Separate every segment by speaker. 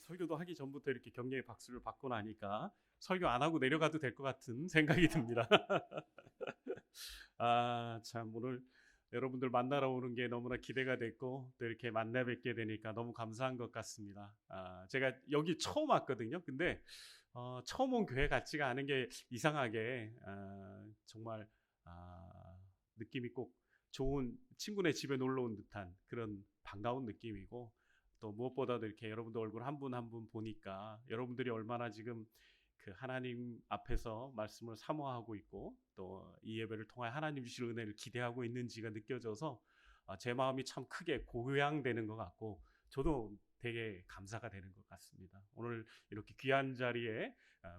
Speaker 1: 설교도 하기 전부터 이렇게 격려의 박수를 받고 나니까 설교 안 하고 내려가도 될 것 같은 생각이 듭니다. 참 오늘 여러분들 만나러 오는 게 너무나 기대가 됐고 또 이렇게 만나 뵙게 되니까 너무 감사한 것 같습니다. 제가 여기 처음 왔거든요. 근데 처음 온 교회 같지가 않은 게 이상하게 정말 느낌이 꼭 좋은 친구네 집에 놀러 온 듯한 그런 반가운 느낌이고, 또 무엇보다도 이렇게 여러분들 얼굴 한 분 한 분 보니까 여러분들이 얼마나 지금 그 하나님 앞에서 말씀을 사모하고 있고 또 이 예배를 통해 하나님 주실 은혜를 기대하고 있는지가 느껴져서 제 마음이 참 크게 고요양되는 것 같고 저도 되게 감사가 되는 것 같습니다. 오늘 이렇게 귀한 자리에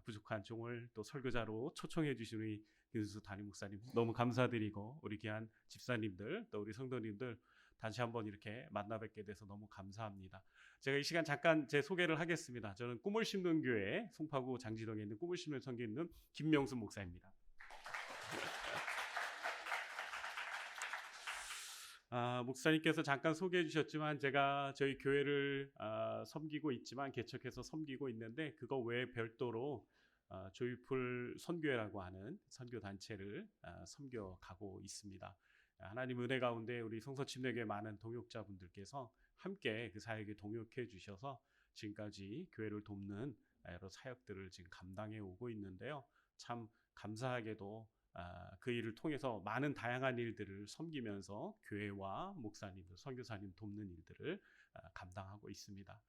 Speaker 1: 부족한 종을 또 설교자로 초청해 주신 우리 윤수 담임 목사님 너무 감사드리고, 우리 귀한 집사님들 또 우리 성도님들 다시 한번 이렇게 만나 뵙게 돼서 너무 감사합니다. 제가 이 시간 잠깐 제 소개를 하겠습니다. 저는 꿈을 심는 교회 송파구 장지동에 있는 꿈을 심는 성교에 있는 김명순 목사입니다. 목사님께서 잠깐 소개해 주셨지만 제가 저희 교회를 섬기고 있지만 개척해서 섬기고 있는데, 그거 외에 별도로 조이풀 선교회라고 하는 선교 단체를 섬겨가고 있습니다. 하나님 은혜 가운데 우리 성서침례교회 많은 동역자분들께서 함께 그 사역에 동역해 주셔서 지금까지 교회를 돕는 여러 사역들을 지금 감당해 오고 있는데요. 참 감사하게도 그 일을 통해서 많은 다양한 일들을 섬기면서 교회와 목사님들, 선교사님 돕는 일들을 감당하고 있습니다.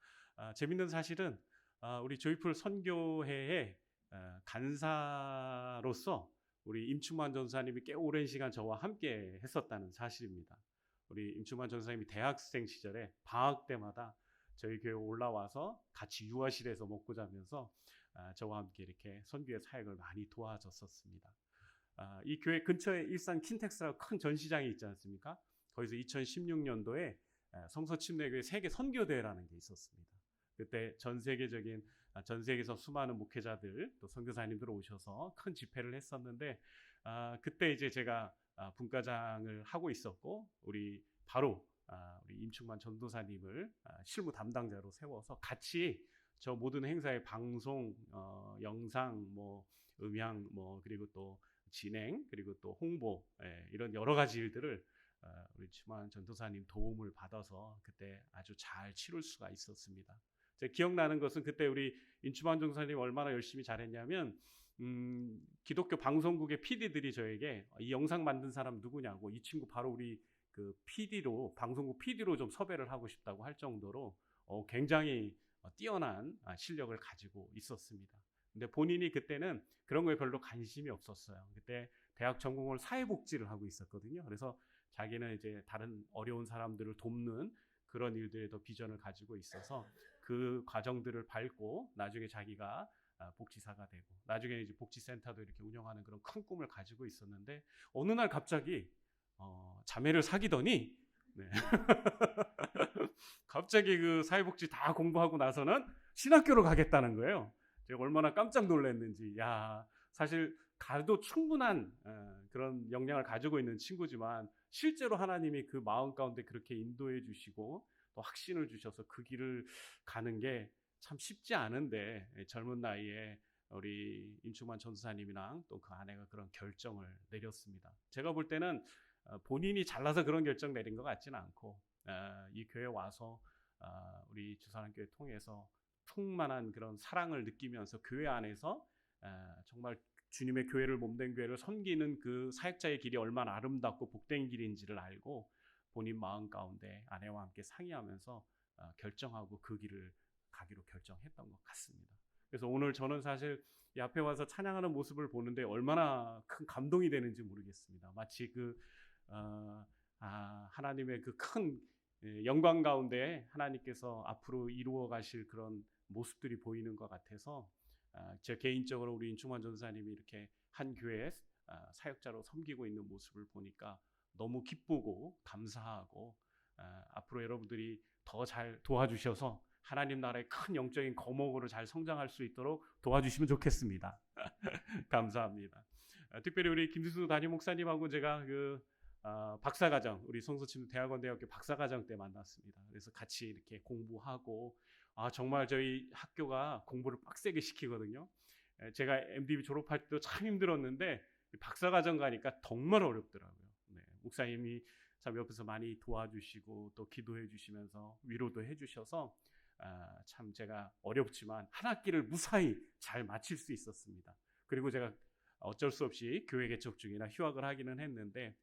Speaker 1: 재밌는 사실은 우리 조이풀 선교회의 간사로서 우리 임충만 전사님이 꽤 오랜 시간 저와 함께 했었다는 사실입니다. 우리 임충만 전사님이 대학생 시절에 방학 때마다 저희 교회 올라와서 같이 유아실에서 먹고 자면서 저와 함께 이렇게 선교의 사역을 많이 도와줬었습니다. 이 교회 근처에 일산 킨텍스라고 큰 전시장이 있지 않습니까? 거기서 2016년도에 성서침례교회 세계 선교대회라는 게 있었습니다. 그때 전 세계에서 수많은 목회자들 또 선교사님들 오셔서 큰 집회를 했었는데, 그때 이제 제가 분과장을 하고 있었고 우리 임충만 전도사님을 실무 담당자로 세워서 같이 저 모든 행사의 방송, 영상, 음향, 그리고 또 진행, 그리고 또 홍보, 이런 여러 가지 일들을 우리 임충만 전도사님 도움을 받아서 그때 아주 잘 치룰 수가 있었습니다. 제가 기억나는 것은 그때 우리 임충만 전도사님 얼마나 열심히 잘했냐면 기독교 방송국의 PD들이 저에게 이 영상 만든 사람 누구냐고, 이 친구 바로 우리 그 PD로, 방송국 PD로 좀 섭외를 하고 싶다고 할 정도로 굉장히 뛰어난 실력을 가지고 있었습니다. 근데 본인이 그때는 그런 거에 별로 관심이 없었어요. 그때 대학 전공을 사회복지를 하고 있었거든요. 그래서 자기는 이제 다른 어려운 사람들을 돕는 그런 일들에 더 비전을 가지고 있어서 그 과정들을 밟고 나중에 자기가 복지사가 되고 나중에 이제 복지센터도 이렇게 운영하는 그런 큰 꿈을 가지고 있었는데, 어느 날 갑자기 자매를 사귀더니 갑자기 그 사회복지 다 공부하고 나서는 신학교로 가겠다는 거예요. 제가 얼마나 깜짝 놀랐는지. 사실 가도 충분한 그런 역량을 가지고 있는 친구지만 실제로 하나님이 그 마음 가운데 그렇게 인도해 주시고 또 확신을 주셔서 그 길을 가는 게 참 쉽지 않은데, 젊은 나이에 우리 임충만 전도사님이랑 또 그 아내가 그런 결정을 내렸습니다. 제가 볼 때는 본인이 잘나서 그런 결정 내린 것 같지는 않고, 이 교회 와서 우리 주사랑교회 통해서 충만한 그런 사랑을 느끼면서 교회 안에서 정말 주님의 교회를, 몸된 교회를 섬기는 그 사역자의 길이 얼마나 아름답고 복된 길인지를 알고 본인 마음 가운데 아내와 함께 상의하면서 결정하고 그 길을 가기로 결정했던 것 같습니다. 그래서 오늘 저는 사실 이 앞에 와서 찬양하는 모습을 보는데 얼마나 큰 감동이 되는지 모르겠습니다. 마치 하나님의 그 큰 영광 가운데 하나님께서 앞으로 이루어 가실 그런 모습들이 보이는 것 같아서, 제 개인적으로 우리 임충만 전사님이 이렇게 한 교회에 사역자로 섬기고 있는 모습을 보니까 너무 기쁘고 감사하고, 앞으로 여러분들이 더 잘 도와주셔서 하나님 나라의 큰 영적인 거목으로 잘 성장할 수 있도록 도와주시면 좋겠습니다. 감사합니다. 특별히 우리 김수수 담임 목사님하고 제가 박사과정, 우리 성서침 대학원 대학교 박사과정 때 만났습니다. 그래서 같이 이렇게 공부하고 정말 저희 학교가 공부를 빡세게 시키거든요. 제가 MDB 졸업할 때도 참 힘들었는데 박사과정 가니까 정말 어렵더라고요. 네, 목사님이 참 옆에서 많이 도와주시고 또 기도해 주시면서 위로도 해 주셔서 참 제가 어렵지만 한 학기를 무사히 잘 마칠 수 있었습니다. 그리고 제가 어쩔 수 없이 교회 개척 중이나 휴학을 하기는 했는데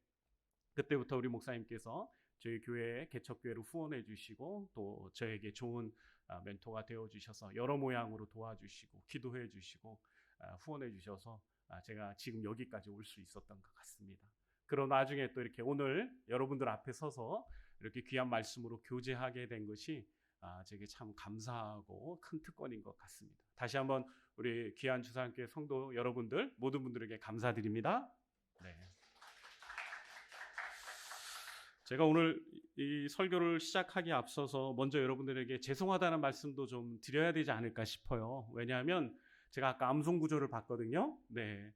Speaker 1: 그때부터 우리 목사님께서 저희 교회 개척교회를 후원해 주시고 또 저에게 좋은 멘토가 되어 주셔서 여러 모양으로 도와주시고 기도해 주시고 후원해 주셔서 제가 지금 여기까지 올 수 있었던 것 같습니다. 그런 와중에 또 이렇게 오늘 여러분들 앞에 서서 이렇게 귀한 말씀으로 교제하게 된 것이 제게 참 감사하고 큰 특권인 것 같습니다. 다시 한번 우리 귀한 주사랑교회 성도 여러분들 모든 분들에게 감사드립니다. 네. 제가 오늘 이 설교를 시작하기에 앞서서 먼저 여러분들에게 죄송하다는 말씀도 좀 드려야 되지 않을까 싶어요. 왜냐하면 제가 아까 암송 구절을 봤거든요. 네,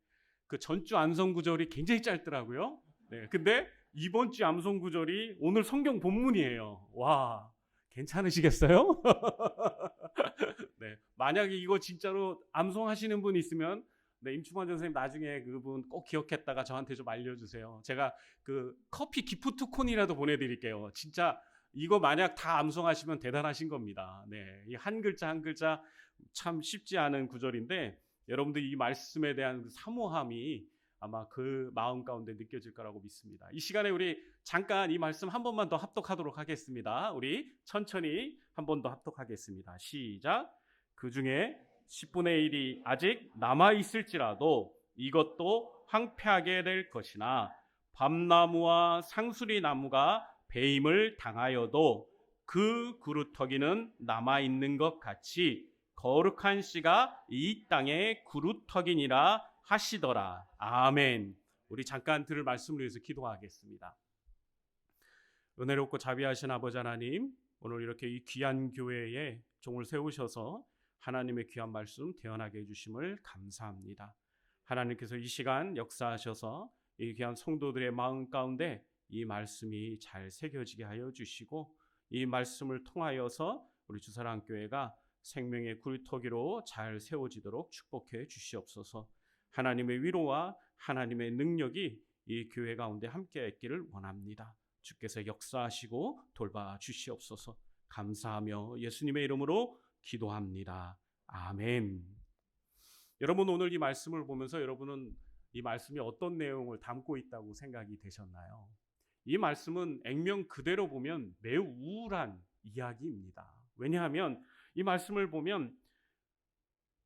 Speaker 1: 그 전주 암송 구절이 굉장히 짧더라고요. 네, 근데 이번 주 암송 구절이 오늘 성경 본문이에요. 와, 괜찮으시겠어요? 네, 만약에 이거 진짜로 암송하시는 분 있으면 네, 임충환 선생님 나중에 그분 꼭 기억했다가 저한테 좀 알려주세요. 제가 그 커피 기프트콘이라도 보내드릴게요. 진짜 이거 만약 다 암송하시면 대단하신 겁니다. 네, 이 한 글자 한 글자 참 쉽지 않은 구절인데 여러분들 이 말씀에 대한 사모함이 아마 그 마음 가운데 느껴질 거라고 믿습니다. 이 시간에 우리 잠깐 이 말씀 한 번만 더 합독하도록 하겠습니다. 우리 천천히 한 번 더 합독하겠습니다. 시작. 그 중에 10분의 1이 아직 남아있을지라도 이것도 황폐하게 될 것이나 밤나무와 상수리나무가 배임을 당하여도 그 구루터기는 남아있는 것 같이 거룩한 씨가 이 땅의 구루터기니라 하시더라. 아멘. 우리 잠깐 들을 말씀을 위해서 기도하겠습니다. 은혜롭고 자비하신 아버지 하나님, 오늘 이렇게 이 귀한 교회에 종을 세우셔서 하나님의 귀한 말씀 대언하게 해주심을 감사합니다. 하나님께서 이 시간 역사하셔서 이 귀한 성도들의 마음 가운데 이 말씀이 잘 새겨지게 하여 주시고 이 말씀을 통하여서 우리 주사랑교회가 생명의 굴터기로 잘 세워지도록 축복해 주시옵소서. 하나님의 위로와 하나님의 능력이 이 교회 가운데 함께 있기를 원합니다. 주께서 역사하시고 돌봐 주시옵소서. 감사하며 예수님의 이름으로 기도합니다. 아멘. 여러분 오늘 이 말씀을 보면서 여러분은 이 말씀이 어떤 내용을 담고 있다고 생각이 되셨나요? 이 말씀은 액면 그대로 보면 매우 우울한 이야기입니다. 왜냐하면 이 말씀을 보면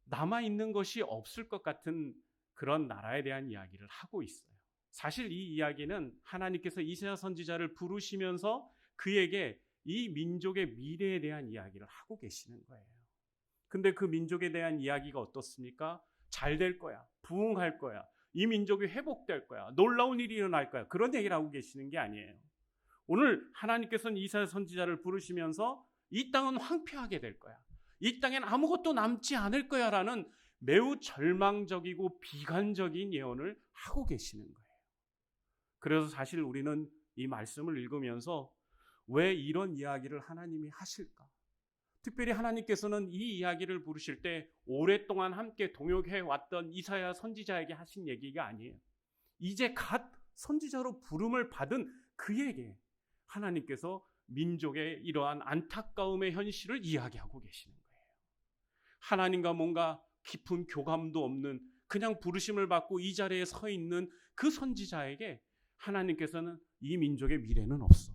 Speaker 1: 남아있는 것이 없을 것 같은 그런 나라에 대한 이야기를 하고 있어요. 사실 이 이야기는 하나님께서 이사야 선지자를 부르시면서 그에게 이 민족의 미래에 대한 이야기를 하고 계시는 거예요. 근데 그 민족에 대한 이야기가 어떻습니까? 잘 될 거야. 부흥할 거야. 이 민족이 회복될 거야. 놀라운 일이 일어날 거야. 그런 얘기를 하고 계시는 게 아니에요. 오늘 하나님께서는 이사야 선지자를 부르시면서 이 땅은 황폐하게 될 거야. 이 땅엔 아무것도 남지 않을 거야 라는 매우 절망적이고 비관적인 예언을 하고 계시는 거예요. 그래서 사실 우리는 이 말씀을 읽으면서 왜 이런 이야기를 하나님이 하실까? 특별히 하나님께서는 이 이야기를 부르실 때 오랫동안 함께 동역해 왔던 이사야 선지자에게 하신 얘기가 아니에요. 이제 갓 선지자로 부름을 받은 그에게 하나님께서 민족의 이러한 안타까움의 현실을 이야기하고 계시는 거예요. 하나님과 뭔가 깊은 교감도 없는 그냥 부르심을 받고 이 자리에 서 있는 그 선지자에게 하나님께서는 이 민족의 미래는 없어.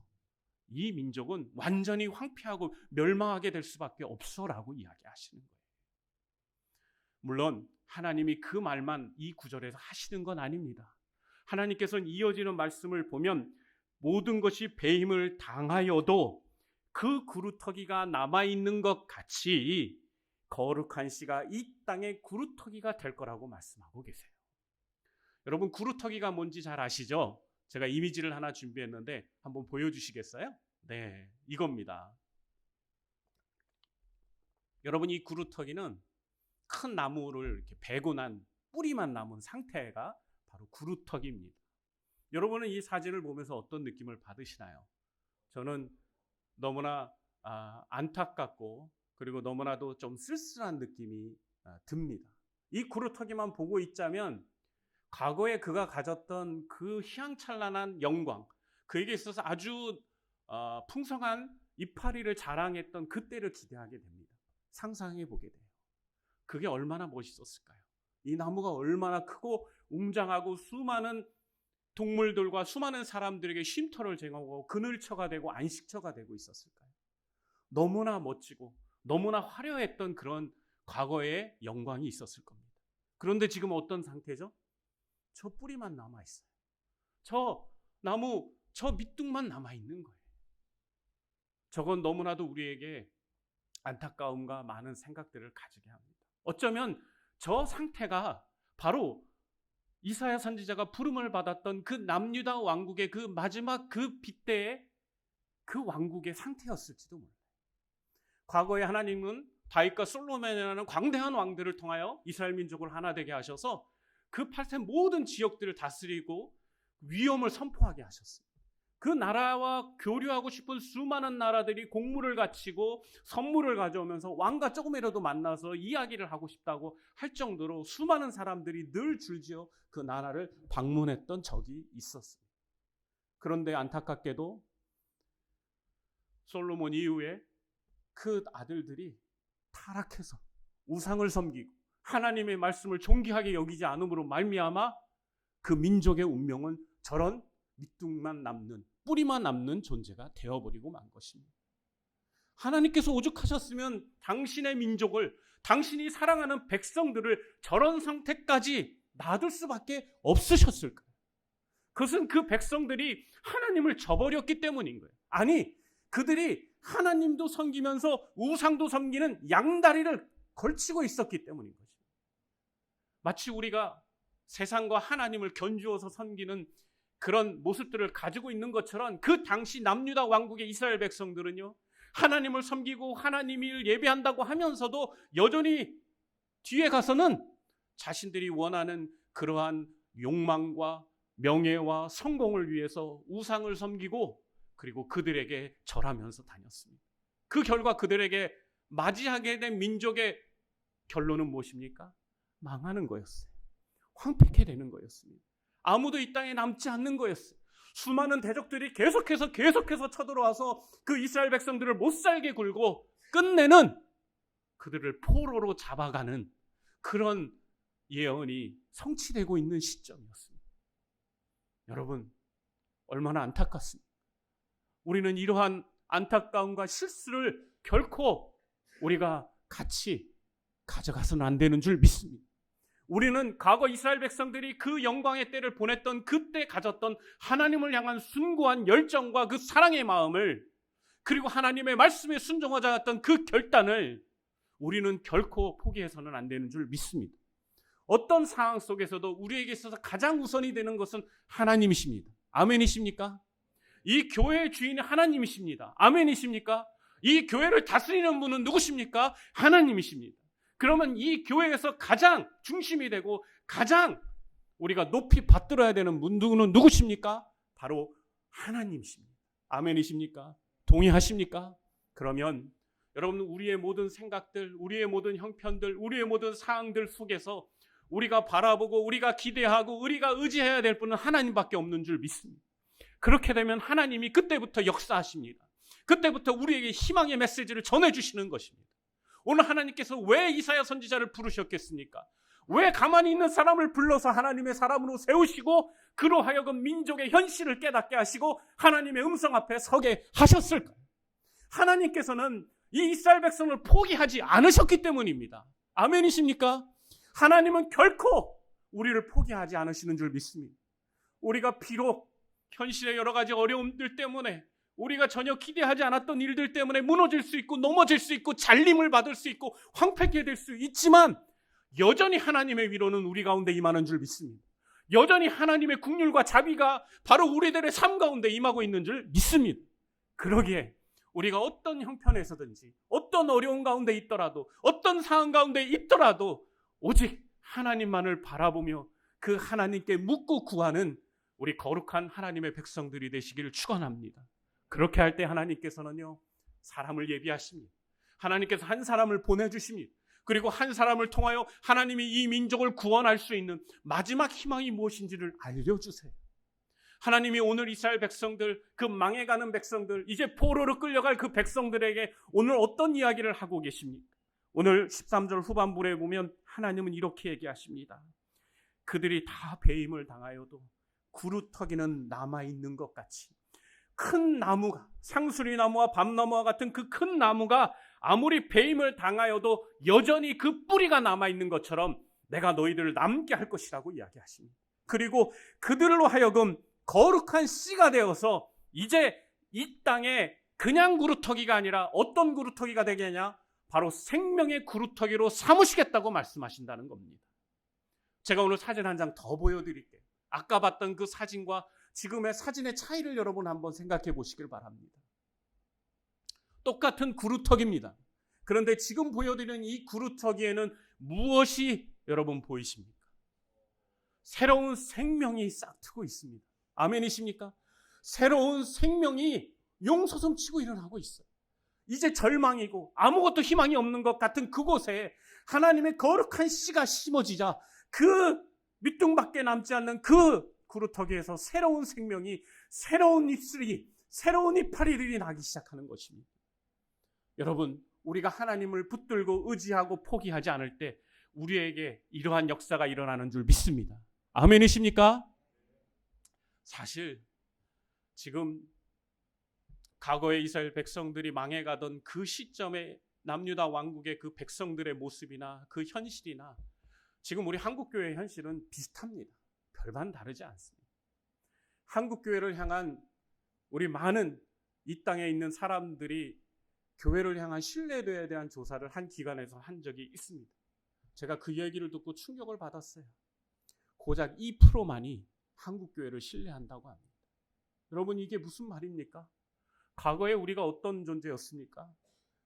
Speaker 1: 이 민족은 완전히 황폐하고 멸망하게 될 수밖에 없어라고 이야기하시는 거예요. 물론 하나님이 그 말만 이 구절에서 하시는 건 아닙니다. 하나님께서는 이어지는 말씀을 보면 모든 것이 배임을 당하여도 그 구루터기가 남아있는 것 같이 거룩한 씨가 이 땅의 구루터기가 될 거라고 말씀하고 계세요. 여러분 구루터기가 뭔지 잘 아시죠? 제가 이미지를 하나 준비했는데 한번 보여주시겠어요? 네, 이겁니다. 여러분 이 구루터기는 큰 나무를 이렇게 베고 난 뿌리만 남은 상태가 바로 구루터기입니다. 여러분은 이 사진을 보면서 어떤 느낌을 받으시나요? 저는 너무나 안타깝고 그리고 너무나도 좀 쓸쓸한 느낌이 듭니다. 이 구루터기만 보고 있자면 과거에 그가 가졌던 그 희망찬란한 영광, 그에게 있어서 아주 풍성한 이파리를 자랑했던 그때를 기대하게 됩니다. 상상해 보게 돼요. 그게 얼마나 멋있었을까요? 이 나무가 얼마나 크고 웅장하고 수많은 동물들과 수많은 사람들에게 쉼터를 제공하고 그늘처가 되고 안식처가 되고 있었을까요? 너무나 멋지고 너무나 화려했던 그런 과거의 영광이 있었을 겁니다. 그런데 지금 어떤 상태죠? 저 뿌리만 남아있어요. 저 나무, 저 밑둥만 남아있는 거예요. 저건 너무나도 우리에게 안타까움과 많은 생각들을 가지게 합니다. 어쩌면 저 상태가 바로 이사야 선지자가 부름을 받았던 그 남유다 왕국의 그 마지막 그 빗대의 그 왕국의 상태였을지도 몰라요. 과거에 하나님은 다윗과 솔로몬이라는 광대한 왕들을 통하여 이스라엘 민족을 하나 되게 하셔서 그 팔세 모든 지역들을 다스리고 위엄을 선포하게 하셨습니다. 그 나라와 교류하고 싶은 수많은 나라들이 공물을 갖추고 선물을 가져오면서 왕과 조금이라도 만나서 이야기를 하고 싶다고 할 정도로 수많은 사람들이 늘 줄지어 그 나라를 방문했던 적이 있었습니다. 그런데 안타깝게도 솔로몬 이후에 그 아들들이 타락해서 우상을 섬기고 하나님의 말씀을 존귀하게 여기지 않음으로 말미암아 그 민족의 운명은 저런 밑둥만 남는, 뿌리만 남는 존재가 되어버리고 만 것입니다. 하나님께서 오죽하셨으면 당신의 민족을, 당신이 사랑하는 백성들을 저런 상태까지 놔둘 수밖에 없으셨을까요? 그것은 그 백성들이 하나님을 저버렸기 때문인 거예요. 아니, 그들이 하나님도 섬기면서 우상도 섬기는 양다리를 걸치고 있었기 때문인 것입니다. 마치 우리가 세상과 하나님을 견주어서 섬기는 그런 모습들을 가지고 있는 것처럼 그 당시 남유다 왕국의 이스라엘 백성들은요, 하나님을 섬기고 하나님을 예배한다고 하면서도 여전히 뒤에 가서는 자신들이 원하는 그러한 욕망과 명예와 성공을 위해서 우상을 섬기고 그리고 그들에게 절하면서 다녔습니다. 그 결과 그들에게 맞이하게 된 민족의 결론은 무엇입니까? 망하는 거였어요. 황폐케 되는 거였습니다. 아무도 이 땅에 남지 않는 거였어요. 수많은 대적들이 계속해서 쳐들어와서 그 이스라엘 백성들을 못살게 굴고 끝내는 그들을 포로로 잡아가는 그런 예언이 성취되고 있는 시점이었습니다. 여러분, 얼마나 안타깝습니다. 우리는 이러한 안타까움과 실수를 결코 우리가 같이 가져가서는 안 되는 줄 믿습니다. 우리는 과거 이스라엘 백성들이 그 영광의 때를 보냈던 그때 가졌던 하나님을 향한 순고한 열정과 그 사랑의 마음을, 그리고 하나님의 말씀에 순종하자 했던 그 결단을 우리는 결코 포기해서는 안 되는 줄 믿습니다. 어떤 상황 속에서도 우리에게 있어서 가장 우선이 되는 것은 하나님이십니다. 아멘이십니까? 이 교회의 주인이 하나님이십니다. 아멘이십니까? 이 교회를 다스리는 분은 누구십니까? 하나님이십니다. 그러면 이 교회에서 가장 중심이 되고 가장 우리가 높이 받들어야 되는 분은 누구십니까? 바로 하나님이십니다. 아멘이십니까? 동의하십니까? 그러면 여러분, 우리의 모든 생각들, 우리의 모든 형편들, 우리의 모든 상황들 속에서 우리가 바라보고 우리가 기대하고 우리가 의지해야 될 분은 하나님밖에 없는 줄 믿습니다. 그렇게 되면 하나님이 그때부터 역사하십니다. 그때부터 우리에게 희망의 메시지를 전해주시는 것입니다. 오늘 하나님께서 왜 이사야 선지자를 부르셨겠습니까? 왜 가만히 있는 사람을 불러서 하나님의 사람으로 세우시고 그로 하여금 민족의 현실을 깨닫게 하시고 하나님의 음성 앞에 서게 하셨을까요? 하나님께서는 이 이스라엘 백성을 포기하지 않으셨기 때문입니다. 아멘이십니까? 하나님은 결코 우리를 포기하지 않으시는 줄 믿습니다. 우리가 비록 현실의 여러 가지 어려움들 때문에, 우리가 전혀 기대하지 않았던 일들 때문에 무너질 수 있고 넘어질 수 있고 잘림을 받을 수 있고 황폐케 될 수 있지만 여전히 하나님의 위로는 우리 가운데 임하는 줄 믿습니다. 여전히 하나님의 긍휼과 자비가 바로 우리들의 삶 가운데 임하고 있는 줄 믿습니다. 그러기에 우리가 어떤 형편에서든지 어떤 어려운 가운데 있더라도 어떤 상황 가운데 있더라도 오직 하나님만을 바라보며 그 하나님께 묻고 구하는 우리 거룩한 하나님의 백성들이 되시기를 축원합니다. 그렇게 할 때 하나님께서는요, 사람을 예비하십니다. 하나님께서 한 사람을 보내주십니다. 그리고 한 사람을 통하여 하나님이 이 민족을 구원할 수 있는 마지막 희망이 무엇인지를 알려주세요. 하나님이 오늘 이스라엘 백성들, 그 망해가는 백성들, 이제 포로로 끌려갈 그 백성들에게 오늘 어떤 이야기를 하고 계십니까? 오늘 13절 후반부에 보면 하나님은 이렇게 얘기하십니다. 그들이 다 배임을 당하여도 구루터기는 남아있는 것 같이 큰 나무가, 상수리 나무와 밤나무와 같은 그 큰 나무가 아무리 배임을 당하여도 여전히 그 뿌리가 남아있는 것처럼 내가 너희들을 남게 할 것이라고 이야기하십니다. 그리고 그들로 하여금 거룩한 씨가 되어서 이제 이 땅에 그냥 구루터기가 아니라 어떤 구루터기가 되겠냐? 바로 생명의 구루터기로 삼으시겠다고 말씀하신다는 겁니다. 제가 오늘 사진 한 장 더 보여드릴게요. 아까 봤던 그 사진과 지금의 사진의 차이를 여러분 한번 생각해 보시길 바랍니다. 똑같은 구루터기입니다. 그런데 지금 보여드리는 이 구루터기에는 무엇이 여러분 보이십니까? 새로운 생명이 싹트고 있습니다. 아멘이십니까? 새로운 생명이 용서섬치고 일어나고 있어요. 이제 절망이고 아무것도 희망이 없는 것 같은 그곳에 하나님의 거룩한 씨가 심어지자 그 밑둥밖에 남지 않는 그 구루터기에서 새로운 생명이, 새로운 잎술이, 새로운 이파리들이 나기 시작하는 것입니다. 여러분, 우리가 하나님을 붙들고 의지하고 포기하지 않을 때 우리에게 이러한 역사가 일어나는 줄 믿습니다. 아멘이십니까? 사실 지금 과거에 이스라엘 백성들이 망해가던 그 시점에 남유다 왕국의 그 백성들의 모습이나 그 현실이나 지금 우리 한국교회의 현실은 비슷합니다. 별반 다르지 않습니다. 한국교회를 향한 우리 많은 이 땅에 있는 사람들이 교회를 향한 신뢰도에 대한 조사를 한 기관에서 한 적이 있습니다. 제가 그 얘기를 듣고 충격을 받았어요. 고작 2%만이 한국교회를 신뢰한다고 합니다. 여러분, 이게 무슨 말입니까? 과거에 우리가 어떤 존재였습니까?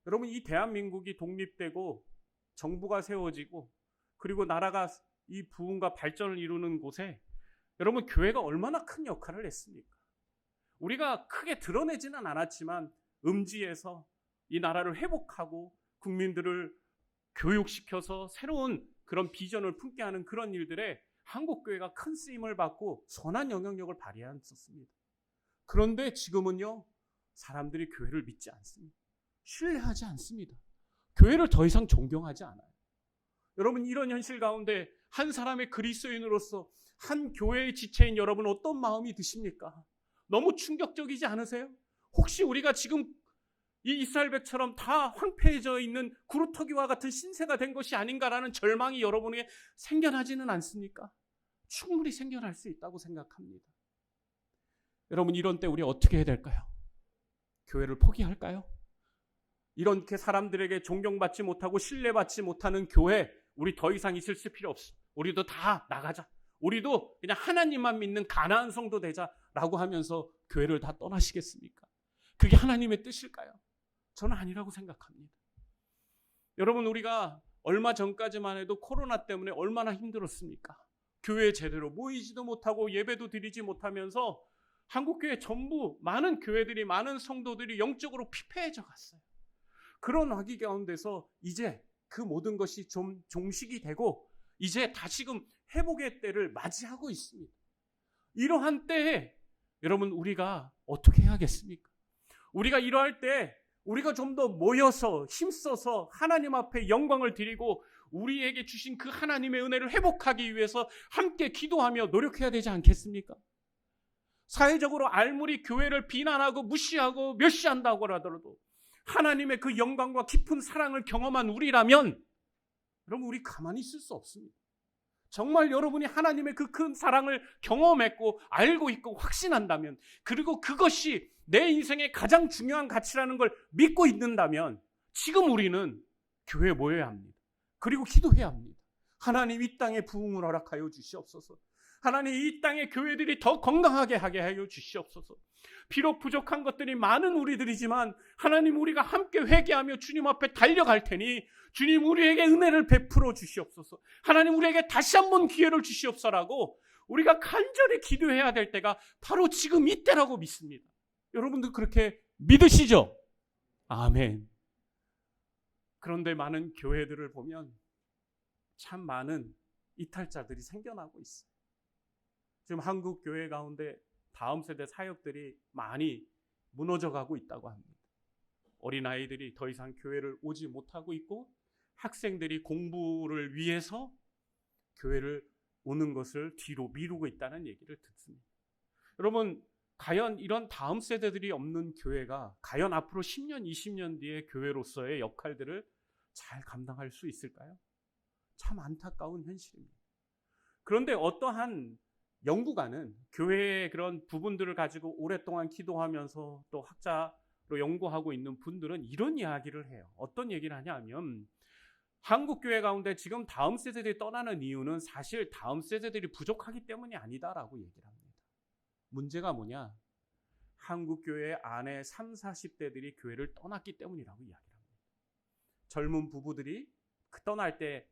Speaker 1: 여러분, 이 대한민국이 독립되고 정부가 세워지고 그리고 나라가 이 부흥과 발전을 이루는 곳에 여러분, 교회가 얼마나 큰 역할을 했습니까? 우리가 크게 드러내지는 않았지만 음지에서 이 나라를 회복하고 국민들을 교육시켜서 새로운 그런 비전을 품게 하는 그런 일들에 한국교회가 큰 쓰임을 받고 선한 영향력을 발휘했었습니다. 그런데 지금은요, 사람들이 교회를 믿지 않습니다. 신뢰하지 않습니다. 교회를 더 이상 존경하지 않아요. 여러분, 이런 현실 가운데 한 사람의 그리스도인으로서 한 교회의 지체인 여러분 어떤 마음이 드십니까? 너무 충격적이지 않으세요? 혹시 우리가 지금 이 이스라엘백처럼 다 황폐해져 있는 구루터기와 같은 신세가 된 것이 아닌가라는 절망이 여러분에게 생겨나지는 않습니까? 충분히 생겨날 수 있다고 생각합니다. 여러분, 이런 때 우리 어떻게 해야 될까요? 교회를 포기할까요? 이렇게 사람들에게 존경받지 못하고 신뢰받지 못하는 교회, 우리 더 이상 있을 필요 없어. 우리도 다 나가자. 우리도 그냥 하나님만 믿는 가나안 성도 되자라고 하면서 교회를 다 떠나시겠습니까? 그게 하나님의 뜻일까요? 저는 아니라고 생각합니다. 여러분, 우리가 얼마 전까지만 해도 코로나 때문에 얼마나 힘들었습니까? 교회에 제대로 모이지도 못하고 예배도 드리지 못하면서 한국교회 전부 많은 교회들이, 많은 성도들이 영적으로 피폐해져 갔어요. 그런 위기 가운데서 이제 그 모든 것이 좀 종식이 되고 이제 다시금 회복의 때를 맞이하고 있습니다. 이러한 때에 여러분, 우리가 어떻게 해야겠습니까? 우리가 이러할 때 우리가 좀 더 모여서 힘써서 하나님 앞에 영광을 드리고 우리에게 주신 그 하나님의 은혜를 회복하기 위해서 함께 기도하며 노력해야 되지 않겠습니까? 사회적으로 알무리 교회를 비난하고 무시하고 멸시한다고 하더라도 하나님의 그 영광과 깊은 사랑을 경험한 우리라면 여러분, 우리 가만히 있을 수 없습니다. 정말 여러분이 하나님의 그 큰 사랑을 경험했고 알고 있고 확신한다면, 그리고 그것이 내 인생의 가장 중요한 가치라는 걸 믿고 있는다면 지금 우리는 교회에 모여야 합니다. 그리고 기도해야 합니다. 하나님, 이 땅에 부흥을 허락하여 주시옵소서. 하나님, 이 땅의 교회들이 더 건강하게 하게 하여 주시옵소서. 비록 부족한 것들이 많은 우리들이지만 하나님, 우리가 함께 회개하며 주님 앞에 달려갈 테니 주님, 우리에게 은혜를 베풀어 주시옵소서. 하나님, 우리에게 다시 한번 기회를 주시옵소서라고 우리가 간절히 기도해야 될 때가 바로 지금 이때라고 믿습니다. 여러분들 그렇게 믿으시죠? 아멘. 그런데 많은 교회들을 보면 참 많은 이탈자들이 생겨나고 있어요. 지금 한국 교회 가운데 다음 세대 사역들이 많이 무너져가고 있다고 합니다. 어린아이들이 더 이상 교회를 오지 못하고 있고 학생들이 공부를 위해서 교회를 오는 것을 뒤로 미루고 있다는 얘기를 듣습니다. 여러분, 과연 이런 다음 세대들이 없는 교회가 과연 앞으로 10년, 20년 뒤에 교회로서의 역할들을 잘 감당할 수 있을까요? 참 안타까운 현실입니다. 그런데 어떠한 연구가는 교회의 그런 부분들을 가지고 오랫동안 기도하면서 또 학자로 연구하고 있는 분들은 이런 이야기를 해요. 어떤 얘기를 하냐 하면 한국 교회 가운데 지금 다음 세대들이 떠나는 이유는 사실 다음 세대들이 부족하기 때문이 아니다라고 얘기를 합니다. 문제가 뭐냐? 한국 교회 안에 30, 40대들이 교회를 떠났기 때문이라고 이야기를 합니다. 젊은 부부들이 떠날 때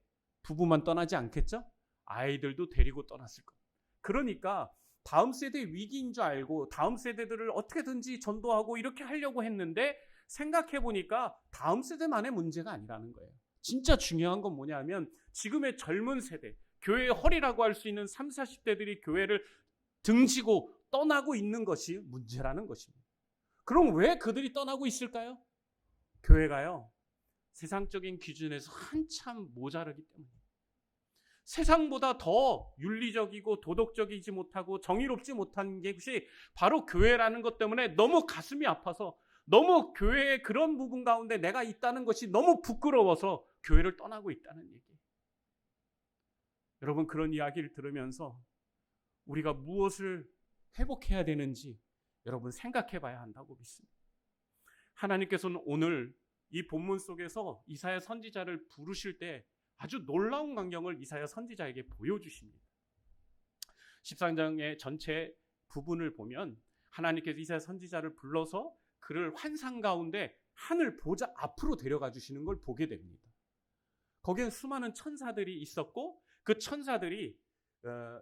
Speaker 1: 부부만 떠나지 않겠죠? 아이들도 데리고 떠났을 겁니다. 그러니까 다음 세대의 위기인 줄 알고 다음 세대들을 어떻게든지 전도하고 이렇게 하려고 했는데 생각해 보니까 다음 세대만의 문제가 아니라는 거예요. 진짜 중요한 건 뭐냐면 지금의 젊은 세대, 교회의 허리라고 할 수 있는 30, 40대들이 교회를 등지고 떠나고 있는 것이 문제라는 것입니다. 그럼 왜 그들이 떠나고 있을까요? 교회가요, 세상적인 기준에서 한참 모자르기 때문입니다. 세상보다 더 윤리적이고 도덕적이지 못하고 정의롭지 못한 것이 바로 교회라는 것 때문에 너무 가슴이 아파서 너무 교회의 그런 부분 가운데 내가 있다는 것이 너무 부끄러워서 교회를 떠나고 있다는 얘기예요. 여러분, 그런 이야기를 들으면서 우리가 무엇을 회복해야 되는지 여러분 생각해 봐야 한다고 믿습니다. 하나님께서는 오늘 이 본문 속에서 이사야 선지자를 부르실 때 아주 놀라운 광경을 이사야 선지자에게 보여주십니다. 13장의 전체 부분을 보면 하나님께서 이사야 선지자를 불러서 그를 환상 가운데 하늘 보좌 앞으로 데려가 주시는 걸 보게 됩니다. 거기에 수많은 천사들이 있었고 그 천사들이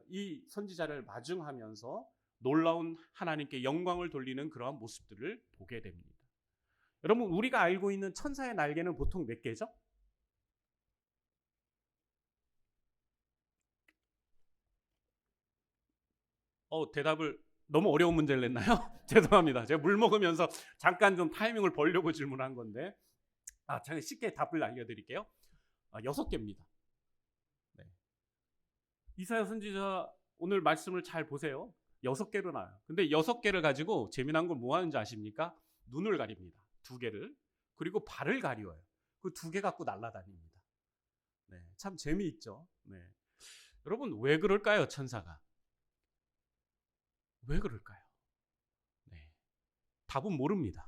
Speaker 1: 이 선지자를 마중하면서 놀라운 하나님께 영광을 돌리는 그러한 모습들을 보게 됩니다. 여러분, 우리가 알고 있는 천사의 날개는 보통 몇 개죠? 대답을 너무 어려운 문제를 냈나요? 죄송합니다. 제가 물 먹으면서 잠깐 좀 타이밍을 벌려고 질문한 건데 제가 쉽게 답을 알려드릴게요. 6개입니다. 네. 이사야 선지자 오늘 말씀을 잘 보세요. 6개로 나와요. 근데 6개를 가지고 재미난 건 뭐 하는지 아십니까? 눈을 가립니다. 2개를. 그리고 발을 가리워요. 그 2개 갖고 날아다닙니다. 네, 참 재미있죠. 네. 여러분, 왜 그럴까요, 천사가? 왜 그럴까요? 네. 답은 모릅니다.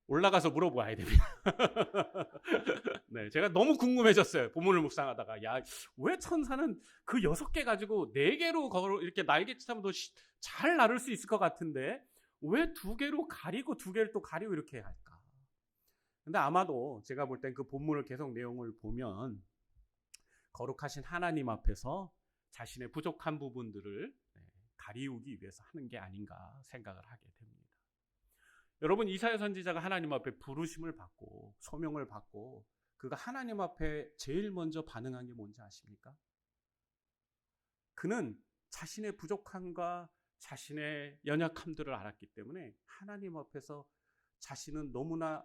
Speaker 1: 올라가서 물어봐야 됩니다. 네, 제가 너무 궁금해졌어요. 본문을 묵상하다가 왜 천사는 그 6개 가지고 4개로 걸어 이렇게 날개짓하면 더 잘 나를 수 있을 것 같은데 왜 2개로 가리고 2개를 또 가리고 이렇게 할까? 근데 아마도 제가 볼 땐 그 본문을 계속 내용을 보면 거룩하신 하나님 앞에서 자신의 부족한 부분들을 가리우기 위해서 하는 게 아닌가 생각을 하게 됩니다. 여러분, 이사야 선지자가 하나님 앞에 부르심을 받고 소명을 받고 그가 하나님 앞에 제일 먼저 반응한 게 뭔지 아십니까? 그는 자신의 부족함과 자신의 연약함들을 알았기 때문에 하나님 앞에서 자신은 너무나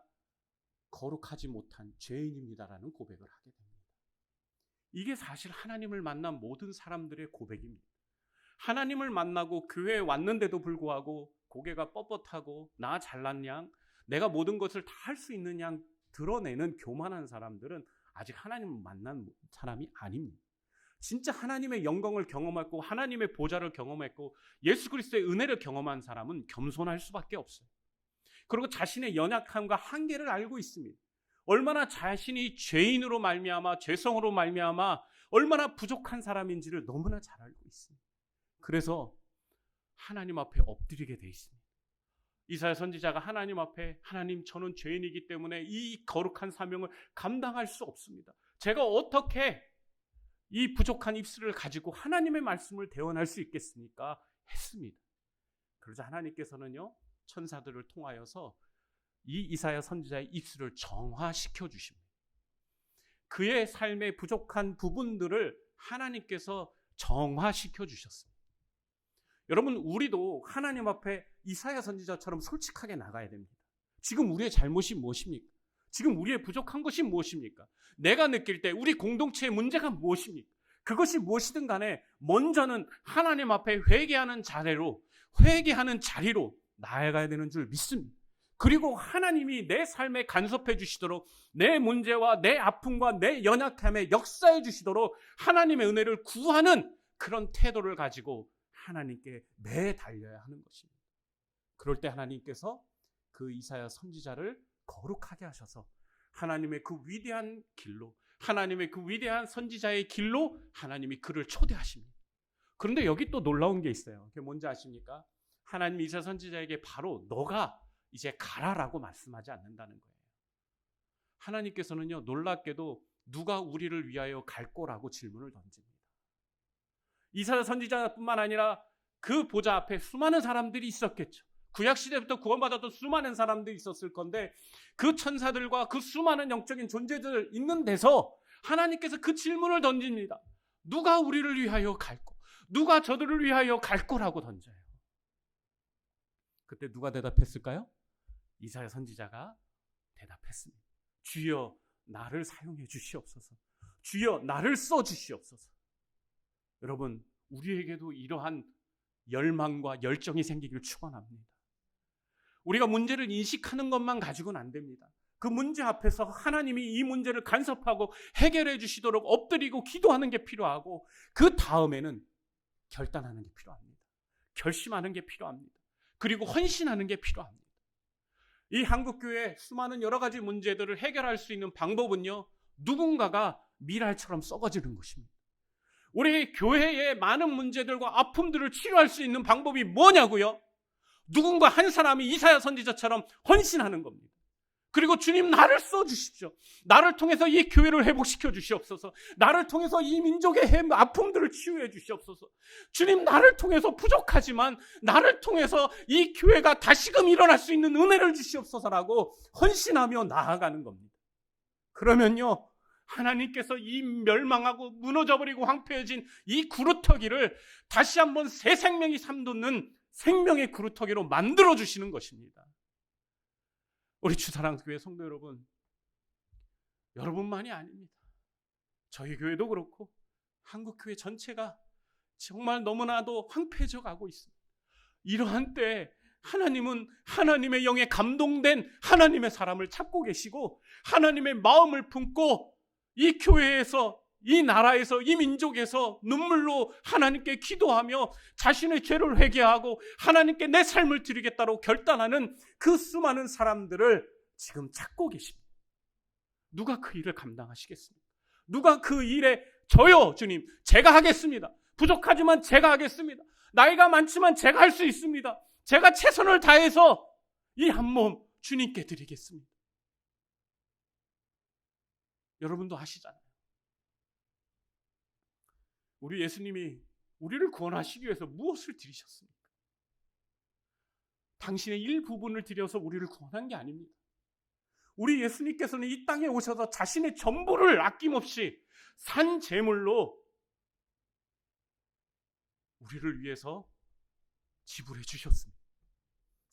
Speaker 1: 거룩하지 못한 죄인입니다라는 고백을 하게 됩니다. 이게 사실 하나님을 만난 모든 사람들의 고백입니다. 하나님을 만나고 교회에 왔는데도 불구하고 고개가 뻣뻣하고 나 잘난 양, 내가 모든 것을 다 할 수 있는 양 드러내는 교만한 사람들은 아직 하나님을 만난 사람이 아닙니다. 진짜 하나님의 영광을 경험했고 하나님의 보좌를 경험했고 예수 그리스도의 은혜를 경험한 사람은 겸손할 수밖에 없어요. 그리고 자신의 연약함과 한계를 알고 있습니다. 얼마나 자신이 죄인으로 말미암아 죄성으로 말미암아 얼마나 부족한 사람인지를 너무나 잘 알고 있습니다. 그래서 하나님 앞에 엎드리게 돼 있습니다. 이사야 선지자가 하나님 앞에 하나님, 저는 죄인이기 때문에 이 거룩한 사명을 감당할 수 없습니다. 제가 어떻게 이 부족한 입술을 가지고 하나님의 말씀을 대언할 수 있겠습니까? 했습니다. 그러자 하나님께서는요, 천사들을 통하여서 이 이사야 선지자의 입술을 정화시켜 주십니다. 그의 삶의 부족한 부분들을 하나님께서 정화시켜 주셨습니다. 여러분, 우리도 하나님 앞에 이사야 선지자처럼 솔직하게 나가야 됩니다. 지금 우리의 잘못이 무엇입니까? 지금 우리의 부족한 것이 무엇입니까? 내가 느낄 때 우리 공동체의 문제가 무엇입니까? 그것이 무엇이든 간에 먼저는 하나님 앞에 회개하는 자리로 나아가야 되는 줄 믿습니다. 그리고 하나님이 내 삶에 간섭해 주시도록, 내 문제와 내 아픔과 내 연약함에 역사해 주시도록 하나님의 은혜를 구하는 그런 태도를 가지고 하나님께 매달려야 하는 것입니다. 그럴 때 하나님께서 그 이사야 선지자를 거룩하게 하셔서 하나님의 그 위대한 길로, 하나님의 그 위대한 선지자의 길로 하나님이 그를 초대하십니다. 그런데 여기 또 놀라운 게 있어요. 그게 뭔지 아십니까? 하나님이 이사야 선지자에게 바로 너가 이제 가라라고 말씀하지 않는다는 거예요. 하나님께서는요, 놀랍게도 누가 우리를 위하여 갈 거라고 질문을 던집니다. 이사야 선지자뿐만 아니라 그 보좌 앞에 수많은 사람들이 있었겠죠. 구약시대부터 구원받았던 수많은 사람들이 있었을 건데 그 천사들과 그 수많은 영적인 존재들 있는 데서 하나님께서 그 질문을 던집니다. 누가 우리를 위하여 갈 거? 누가 저들을 위하여 갈 거라고 던져요. 그때 누가 대답했을까요? 이사야 선지자가 대답했습니다. 주여 나를 사용해 주시옵소서. 주여 나를 써 주시옵소서. 여러분, 우리에게도 이러한 열망과 열정이 생기길 축원합니다. 우리가 문제를 인식하는 것만 가지고는 안 됩니다. 그 문제 앞에서 하나님이 이 문제를 간섭하고 해결해 주시도록 엎드리고 기도하는 게 필요하고, 그 다음에는 결단하는 게 필요합니다. 결심하는 게 필요합니다. 그리고 헌신하는 게 필요합니다. 이 한국교회 수많은 여러 가지 문제들을 해결할 수 있는 방법은요, 누군가가 밀알처럼 썩어지는 것입니다. 우리 교회의 많은 문제들과 아픔들을 치료할 수 있는 방법이 뭐냐고요? 누군가 한 사람이 이사야 선지자처럼 헌신하는 겁니다. 그리고 주님 나를 써주십시오. 나를 통해서 이 교회를 회복시켜 주시옵소서. 나를 통해서 이 민족의 아픔들을 치유해 주시옵소서. 주님 나를 통해서 부족하지만 나를 통해서 이 교회가 다시금 일어날 수 있는 은혜를 주시옵소서라고 헌신하며 나아가는 겁니다. 그러면요, 하나님께서 이 멸망하고 무너져버리고 황폐해진 이 구루터기를 다시 한번 새 생명이 삼돋는 생명의 구루터기로 만들어주시는 것입니다. 우리 주사랑교회 성도 여러분, 여러분만이 아닙니다. 저희 교회도 그렇고 한국교회 전체가 정말 너무나도 황폐해져 가고 있습니다. 이러한 때 하나님은 하나님의 영에 감동된 하나님의 사람을 찾고 계시고, 하나님의 마음을 품고 이 교회에서, 이 나라에서, 이 민족에서 눈물로 하나님께 기도하며 자신의 죄를 회개하고 하나님께 내 삶을 드리겠다고 결단하는 그 수많은 사람들을 지금 찾고 계십니다. 누가 그 일을 감당하시겠습니까? 누가 그 일에 저요 주님 제가 하겠습니다. 부족하지만 제가 하겠습니다. 나이가 많지만 제가 할 수 있습니다. 제가 최선을 다해서 이 한 몸 주님께 드리겠습니다. 여러분도 하시잖아요. 우리 예수님이 우리를 구원하시기 위해서 무엇을 드리셨습니까? 당신의 일부분을 드려서 우리를 구원한 게 아닙니다. 우리 예수님께서는 이 땅에 오셔서 자신의 전부를 아낌없이 산 제물로 우리를 위해서 지불해 주셨습니다.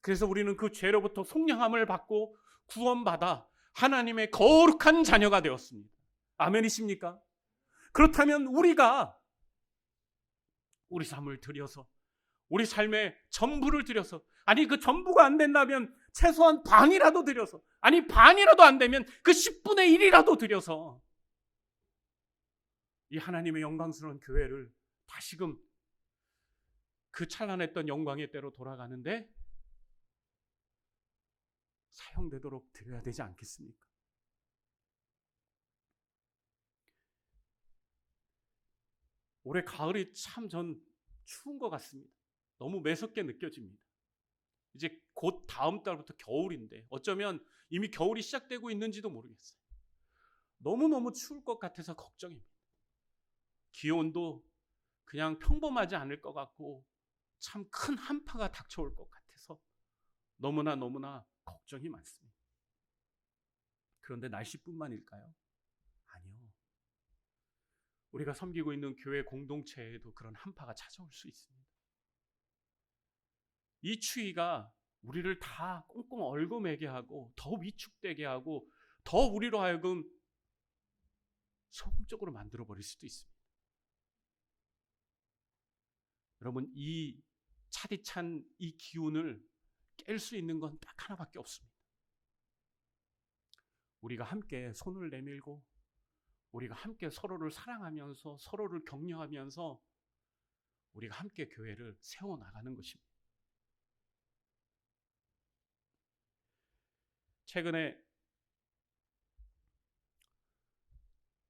Speaker 1: 그래서 우리는 그 죄로부터 속량함을 받고 구원받아 하나님의 거룩한 자녀가 되었습니다. 아멘이십니까? 그렇다면 우리가 우리 삶을 들여서, 우리 삶의 전부를 들여서, 아니 그 전부가 안 된다면 최소한 반이라도 들여서, 아니 반이라도 안 되면 그 10분의 1이라도 들여서 이 하나님의 영광스러운 교회를 다시금 그 찬란했던 영광의 때로 돌아가는데 사용되도록 드려야 되지 않겠습니까? 올해 가을이 참 전 추운 것 같습니다. 너무 매섭게 느껴집니다. 이제 곧 다음 달부터 겨울인데 어쩌면 이미 겨울이 시작되고 있는지도 모르겠어요. 너무너무 추울 것 같아서 걱정입니다. 기온도 그냥 평범하지 않을 것 같고 참 큰 한파가 닥쳐올 것 같아서 너무나 걱정이 많습니다. 그런데 날씨뿐만일까요? 아니요. 우리가 섬기고 있는 교회 공동체에도 그런 한파가 찾아올 수 있습니다. 이 추위가 우리를 다 꽁꽁 얽어매게 하고 더 위축되게 하고 더 우리로 하여금 소극적으로 만들어버릴 수도 있습니다. 여러분, 이 차디찬 이 기운을 깰 수 있는 건 딱 하나밖에 없습니다. 우리가 함께 손을 내밀고 우리가 함께 서로를 사랑하면서 서로를 격려하면서 우리가 함께 교회를 세워나가는 것입니다. 최근에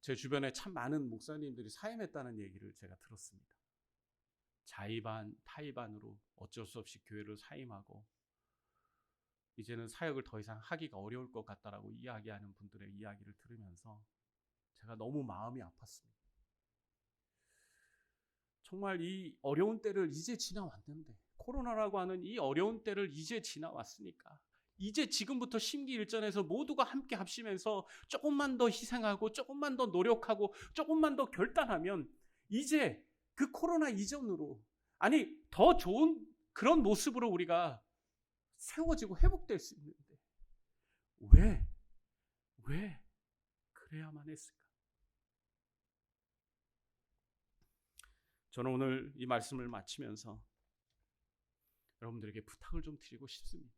Speaker 1: 제 주변에 참 많은 목사님들이 사임했다는 얘기를 제가 들었습니다. 자의반, 타의반으로 어쩔 수 없이 교회를 사임하고 이제는 사역을 더 이상 하기가 어려울 것 같다라고 이야기하는 분들의 이야기를 들으면서 제가 너무 마음이 아팠습니다. 정말 이 어려운 때를 이제 지나왔는데, 코로나라고 하는 이 어려운 때를 이제 지나왔으니까 이제 지금부터 심기일전에서 모두가 함께 합심해서 조금만 더 희생하고 조금만 더 노력하고 조금만 더 결단하면 이제 그 코로나 이전으로, 아니 더 좋은 그런 모습으로 우리가 세워지고 회복될 수 있는데 왜 그래야만 했을까? 저는 오늘 이 말씀을 마치면서 여러분들에게 부탁을 좀 드리고 싶습니다.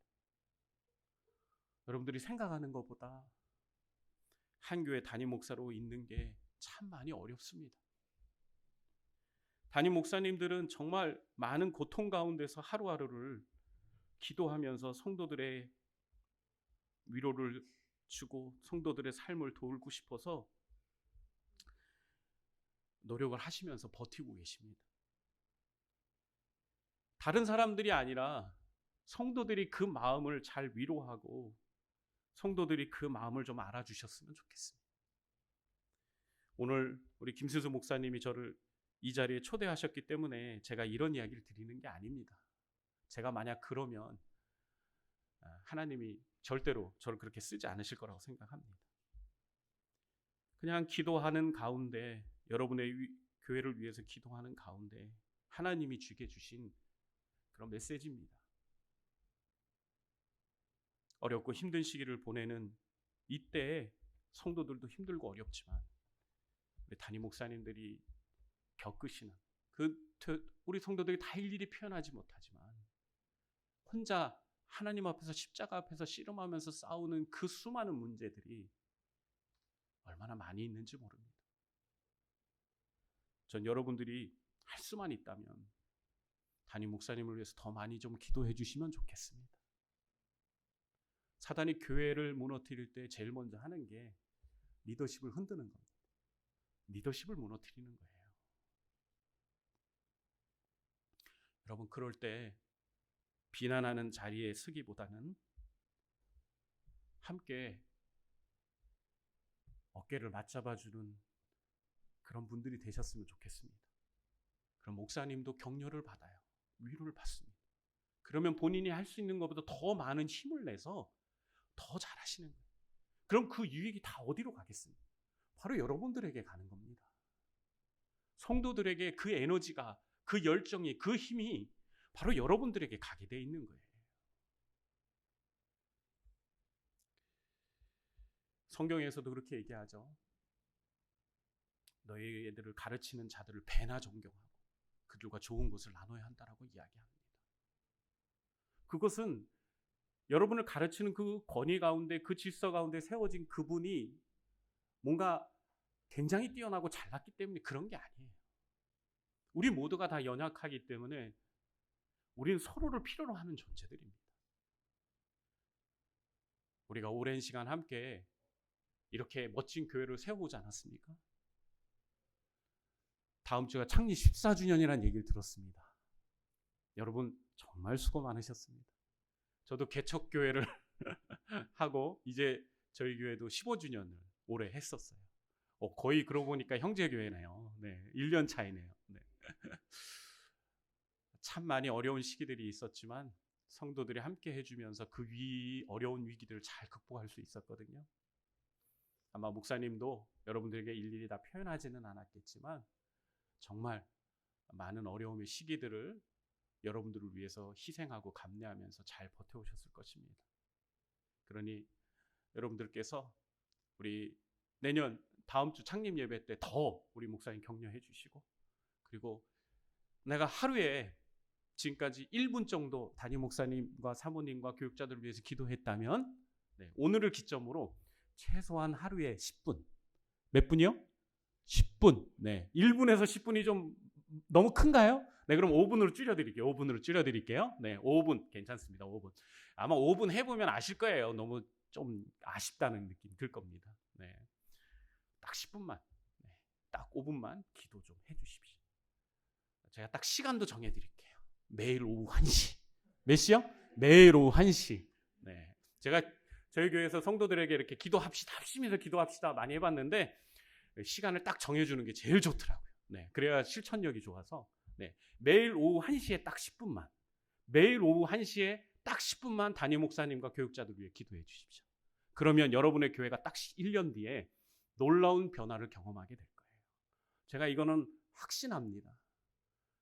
Speaker 1: 여러분들이 생각하는 것보다 한 교회 담임 목사로 있는 게 참 많이 어렵습니다. 담임 목사님들은 정말 많은 고통 가운데서 하루하루를 기도하면서 성도들의 위로를 주고 성도들의 삶을 도우고 싶어서 노력을 하시면서 버티고 계십니다. 다른 사람들이 아니라 성도들이 그 마음을 잘 위로하고 성도들이 그 마음을 좀 알아주셨으면 좋겠습니다. 오늘 우리 김수수 목사님이 저를 이 자리에 초대하셨기 때문에 제가 이런 이야기를 드리는 게 아닙니다. 제가 만약 그러면 하나님이 절대로 저를 그렇게 쓰지 않으실 거라고 생각합니다. 그냥 기도하는 가운데, 여러분의 교회를 위해서 기도하는 가운데 하나님이 주게 주신 그런 메시지입니다. 어렵고 힘든 시기를 보내는 이때에 성도들도 힘들고 어렵지만 우리 담임 목사님들이 겪으시는 우리 성도들이 다 일일이 표현하지 못하지만 혼자 하나님 앞에서 십자가 앞에서 씨름하면서 싸우는 그 수많은 문제들이 얼마나 많이 있는지 모릅니다. 전 여러분들이 할 수만 있다면 담임 목사님을 위해서 더 많이 좀 기도해 주시면 좋겠습니다. 사단이 교회를 무너뜨릴 때 제일 먼저 하는 게 리더십을 흔드는 겁니다. 리더십을 무너뜨리는 거예요. 여러분, 그럴 때 비난하는 자리에 서기보다는 함께 어깨를 맞잡아주는 그런 분들이 되셨으면 좋겠습니다. 그럼 목사님도 격려를 받아요. 위로를 받습니다. 그러면 본인이 할 수 있는 것보다 더 많은 힘을 내서 더 잘하시는 거예요. 그럼 그 유익이 다 어디로 가겠습니까? 바로 여러분들에게 가는 겁니다. 성도들에게 그 에너지가, 그 열정이, 그 힘이 바로 여러분들에게 가게 돼 있는 거예요. 성경에서도 그렇게 얘기하죠. 너희 애들을 가르치는 자들을 배나 존경하고 그들과 좋은 것을 나눠야 한다라고 이야기합니다. 그것은 여러분을 가르치는 그 권위 가운데, 그 질서 가운데 세워진 그분이 뭔가 굉장히 뛰어나고 잘났기 때문에 그런 게 아니에요. 우리 모두가 다 연약하기 때문에 우리는 서로를 필요로 하는 존재들입니다. 우리가 오랜 시간 함께 이렇게 멋진 교회를 세워오지 않았습니까? 다음 주가 창립 14주년이라는 얘기를 들었습니다. 여러분 정말 수고 많으셨습니다. 저도 개척교회를 하고 이제 저희 교회도 15주년을 올해 했었어요. 거의 그러고 보니까 형제교회네요. 네, 1년 차이네요. 네. 참 많이 어려운 시기들이 있었지만 성도들이 함께 해주면서 그 어려운 위기들을 잘 극복할 수 있었거든요. 아마 목사님도 여러분들에게 일일이 다 표현하지는 않았겠지만 정말 많은 어려움의 시기들을 여러분들을 위해서 희생하고 감내하면서 잘 버텨오셨을 것입니다. 그러니 여러분들께서 우리 내년 다음 주 창립 예배 때 더 우리 목사님 격려해 주시고, 그리고 내가 하루에 지금까지 1분 정도 담임 목사님과 사모님과 교육자들을 위해서 기도했다면 오늘을 기점으로 최소한 하루에 10분. 몇 분이요? 10분. 1분에서 10분이 좀 너무 큰가요? 그럼 5분으로 줄여드릴게요. 5분으로 줄여드릴게요. 5분 괜찮습니다. 5분. 아마 5분 해보면 아실 거예요. 너무 좀 아쉽다는 느낌 들 겁니다. 딱 10분만, 딱 5분만 기도 좀 해주십시오. 제가 딱 시간도 정해드릴게요. 매일 오후 1시. 몇 시요? 매일 오후 1시. 제가 저희 교회에서 성도들에게 이렇게 기도합시다, 합심해서 기도합시다 많이 해봤는데 시간을 딱 정해주는 게 제일 좋더라고요. 그래야 실천력이 좋아서 매일 오후 1시에 딱 10분만, 매일 오후 1시에 딱 10분만 담임 목사님과 교육자들 위해 기도해 주십시오. 그러면 여러분의 교회가 딱 1년 뒤에 놀라운 변화를 경험하게 될 거예요. 제가 이거는 확신합니다.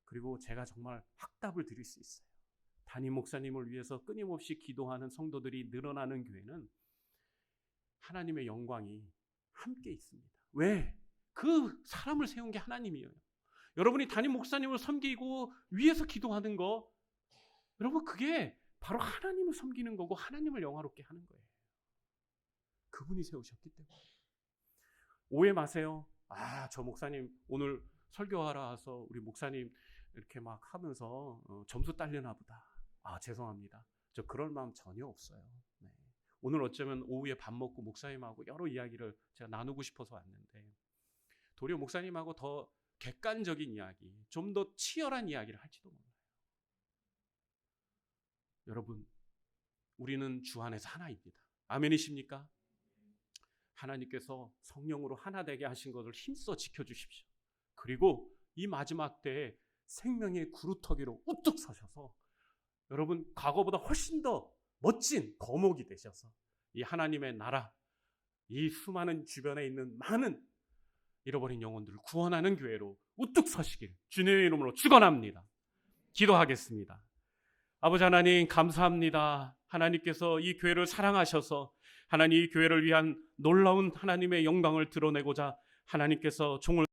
Speaker 1: 그리고 제가 정말 확답을 드릴 수 있어요. 담임 목사님을 위해서 끊임없이 기도하는 성도들이 늘어나는 교회는 하나님의 영광이 함께 있습니다. 왜? 그 사람을 세운 게 하나님이에요. 여러분이 담임 목사님을 섬기고 위해서 기도하는 거, 여러분 그게 바로 하나님을 섬기는 거고 하나님을 영화롭게 하는 거예요. 그분이 세우셨기 때문에. 오해 마세요. 저 목사님 오늘 설교하러 와서 우리 목사님 이렇게 막 하면서 점수 딸려나 보다. 죄송합니다. 저 그럴 마음 전혀 없어요. 오늘 어쩌면 오후에 밥 먹고 목사님하고 여러 이야기를 제가 나누고 싶어서 왔는데 도리어 목사님하고 더 객관적인 이야기, 좀 더 치열한 이야기를 할지도 몰라요. 여러분, 우리는 주 안에서 하나입니다. 아멘이십니까? 하나님께서 성령으로 하나 되게 하신 것을 힘써 지켜주십시오. 그리고 이 마지막 때에 생명의 구루터기로 우뚝 서셔서 여러분 과거보다 훨씬 더 멋진 거목이 되셔서 이 하나님의 나라, 이 수많은 주변에 있는 많은 잃어버린 영혼들을 구원하는 교회로 우뚝 서시길 주님의 이름으로 축원합니다. 기도하겠습니다. 아버지 하나님 감사합니다. 하나님께서 이 교회를 사랑하셔서 하나님 이 교회를 위한 놀라운 하나님의 영광을 드러내고자 하나님께서 종을